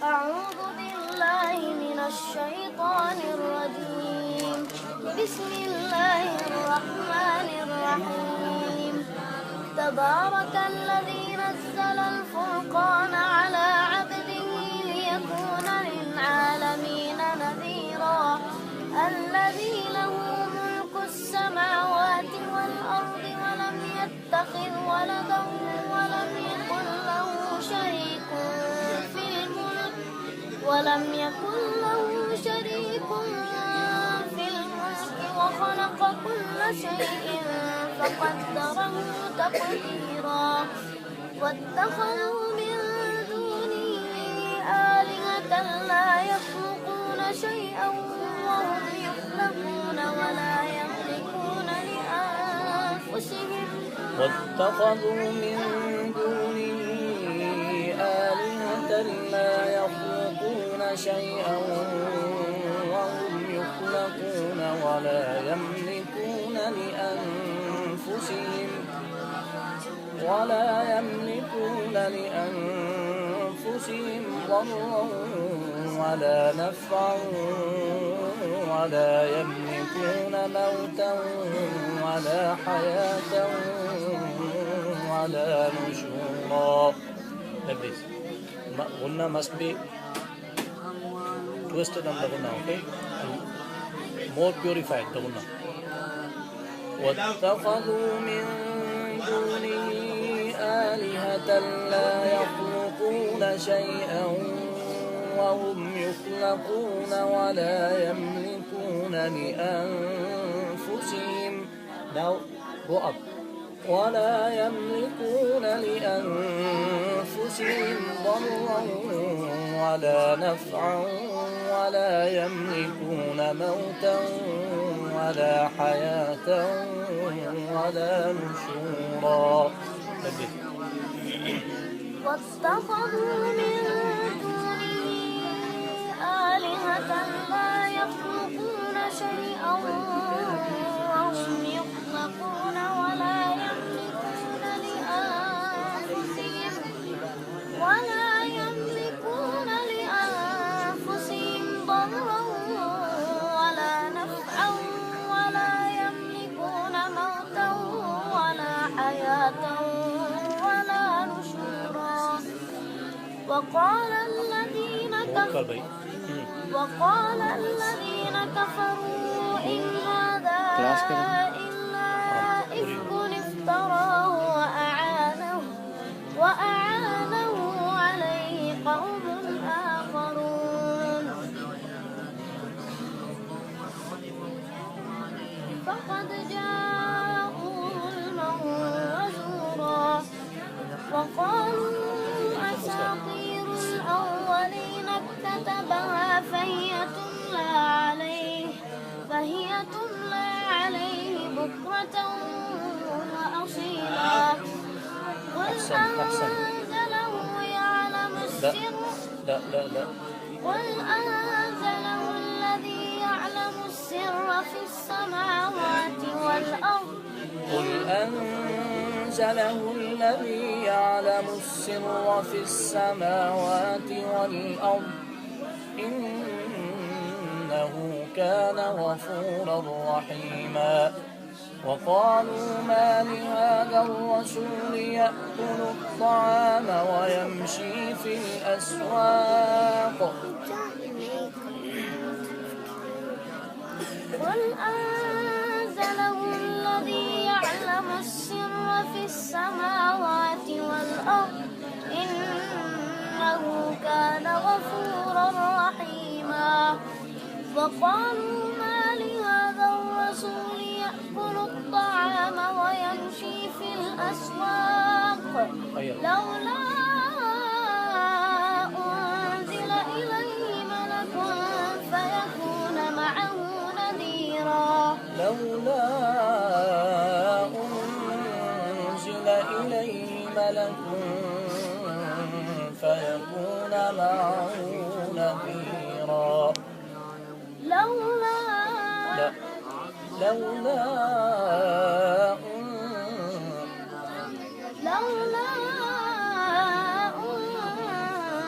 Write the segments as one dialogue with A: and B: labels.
A: أعوذ بالله من الشيطان الرجيم. بسم الله الرحمن الرحيم. تبارك الذي نزل الفرقان على عبده ليكون للعالمين نذيرا. الذي له ملك السماوات والأرض ولم يتخذ ولدا ولم يكن له شريك في الملك وخلق كل شيء فقدره تقديرا. واتخذوا من دونه آلهة لا يخلقون شيئا وهم يخلقون ولا يملكون لأنفسهم
B: واتخذوا من دونه آلهة لا يخلقون شيئا وهم يخلقون ولا يملكون لأنفسهم ضرا ولا نفعا ولا يملكون موتا ولا حياة ولا نشورا. Like this. Gunna must be twisted on the gunna, okay? And more purified the gunna. واتخذوا من دونه آلهة لا يخلقون شيئا وهم يخلقون ولا يملكون لأنفسهم now go up ولا يملكون لأنفسهم ضرا ولا نفعا ولا يملكون موتا ولا حياة ولا نشورا.
A: واتخذوا من دونه آلهة لا يخلقون شيئا وهم يخلقون ولا يملكون لأنفسهم ضرا ولا نفعا ولا يملكون موتا ولا حياة ولا نشورا. وقال الذين كفروا إن هذا إلا إفك افتراه وأعانه عليه قوم آخرون. فقد جاءوا ظلما وزورا وقالوا أساطير الأولين اكتتبها فهي تملى عليه بكرة وأصيلا. قل أنزله الذي يعلم السر في السماوات والأرض.
B: قل أنزله الذي يعلم السر في السماوات والأرض إنه كان غفورا رحيما. وقالوا ما لهذا الرسول يأكل الطعام ويمشي في الأسواق.
A: قل أنزله الذي يعلم السر في السماوات والأرض إنه كان غفورا رحيما. وقالوا ما لهذا الرسول يأكل الطعام ويمشي في الأسواق لولا أنزل إليه ملك فيكون معه نذيرا.
B: لولا أنزل إليه ملك فيكون معه نذيرا.
A: لولا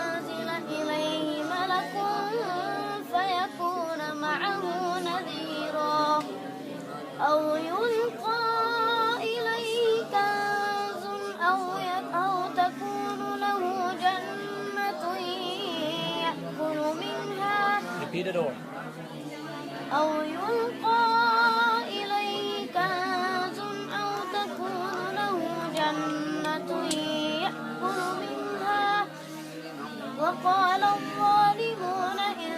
A: أنزل إليه
B: Repeat it over.
A: أو يلقى إليه كنز أو تكون له جنة يأكل منها وقال الظالمون إن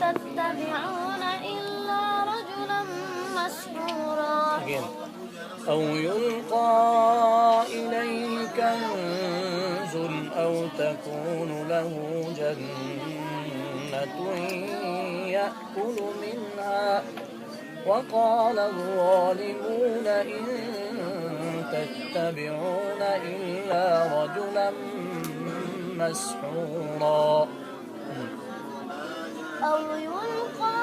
A: تتبعون إلا رجلا مسحورا.
B: Again. أو يلقى إليه كنز أو تكون له جنة يأكل منها وقال الظالمون إن تتبعون إلا رجلا مسحورا.
A: أو يلقى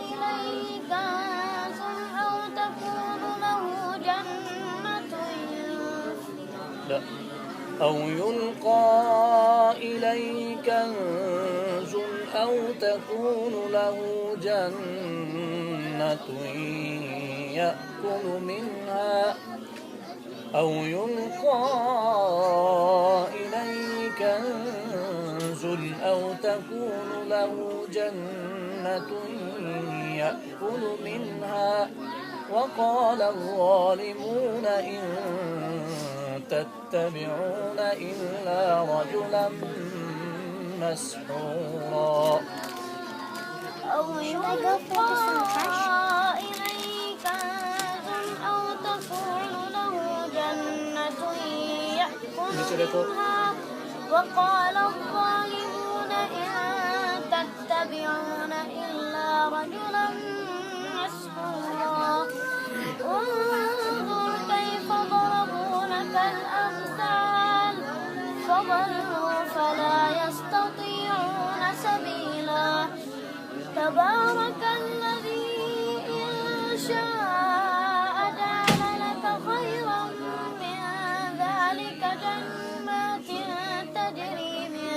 A: إليه كنز أو تكون له جنة
B: لا. أو يلقى إليه كنز أو تكون له جنة يأكل منها أو يلقى إليه كنز أو تكون له جنة يأكل منها وقال الظالمون إن تتبعون إلا رجلا مسحورا.
A: أو يلقى إليه كنز أو تكون له جنة يأكل منها وقال الظالمون إن تتبعون إلا رجلا مسحورا. انظر كيف ضربوا لك الأمثال فضلوا فلا يستطيعون سبيلا. تبارك الذي إن شاء جعل لك خيرا من ذلك جنات تجري من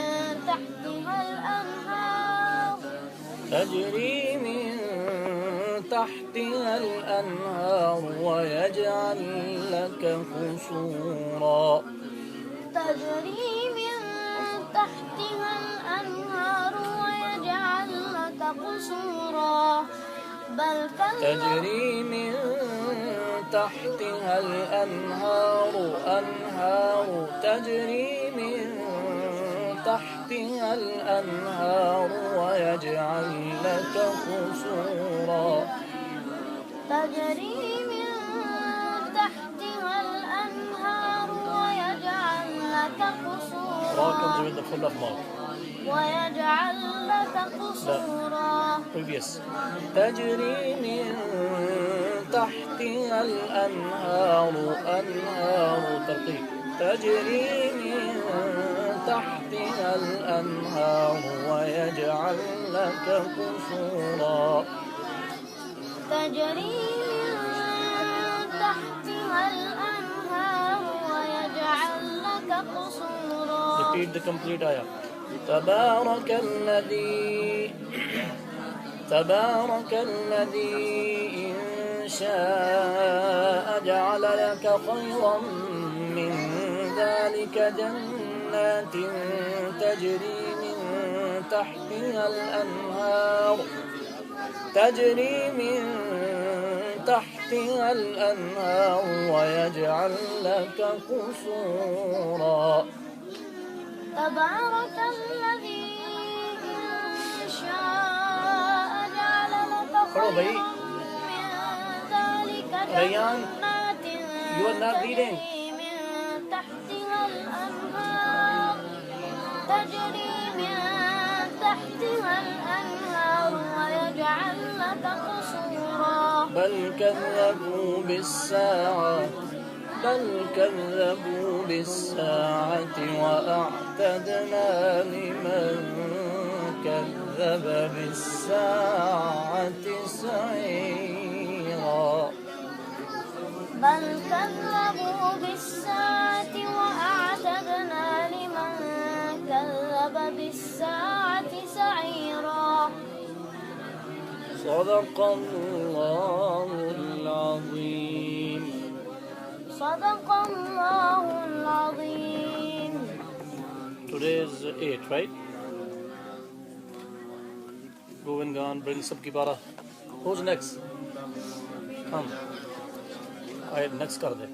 A: تحتها الأنهار ويجعل لك قصورا. تجري من تحتها الأنهار ويجعل لك قصورا. بل
B: تجري من تحتها الأنهار تجري من تحتها الأنهار ويجعل لك قصورا.
A: تجري من تحتها الأنهار ويجعل لك قصورا.
B: Ra comes with the full of mouth.
A: ويجعل لك قصورا.
B: Previous. تجري من تحتها الأنهار ترقيق. تجري من تحتها الأنهار ويجعل لك قصورا.
A: تجري من تحتها الأنهار ويجعل لك قصورا.
B: Repeat the complete ayah. تبارك الذي إن شاء جعل لك خيرا من ذلك جنات تجري من تحتها الأنهار ويجعل لك قصورا.
A: تبارك الذي إن شاء جعل لك خيرا من ذلك جنات
B: You are not reading.
A: تجري من تحتها الأنهار تجري من تحتها الأنهار ويجعل لك قصورا.
B: بل كذبوا بالساعة وأعتدنا لمن كذب بالساعة سعيرا.
A: بل كذبوا بالساعة وأعتدنا لمن كذب بالساعة سعيرا.
B: صدق الله العظيم.
A: صدق الله العظيم.
B: Today's 8, right? Govindan, bring Sabki Bara. Who's next? Come. Alright, next kar de.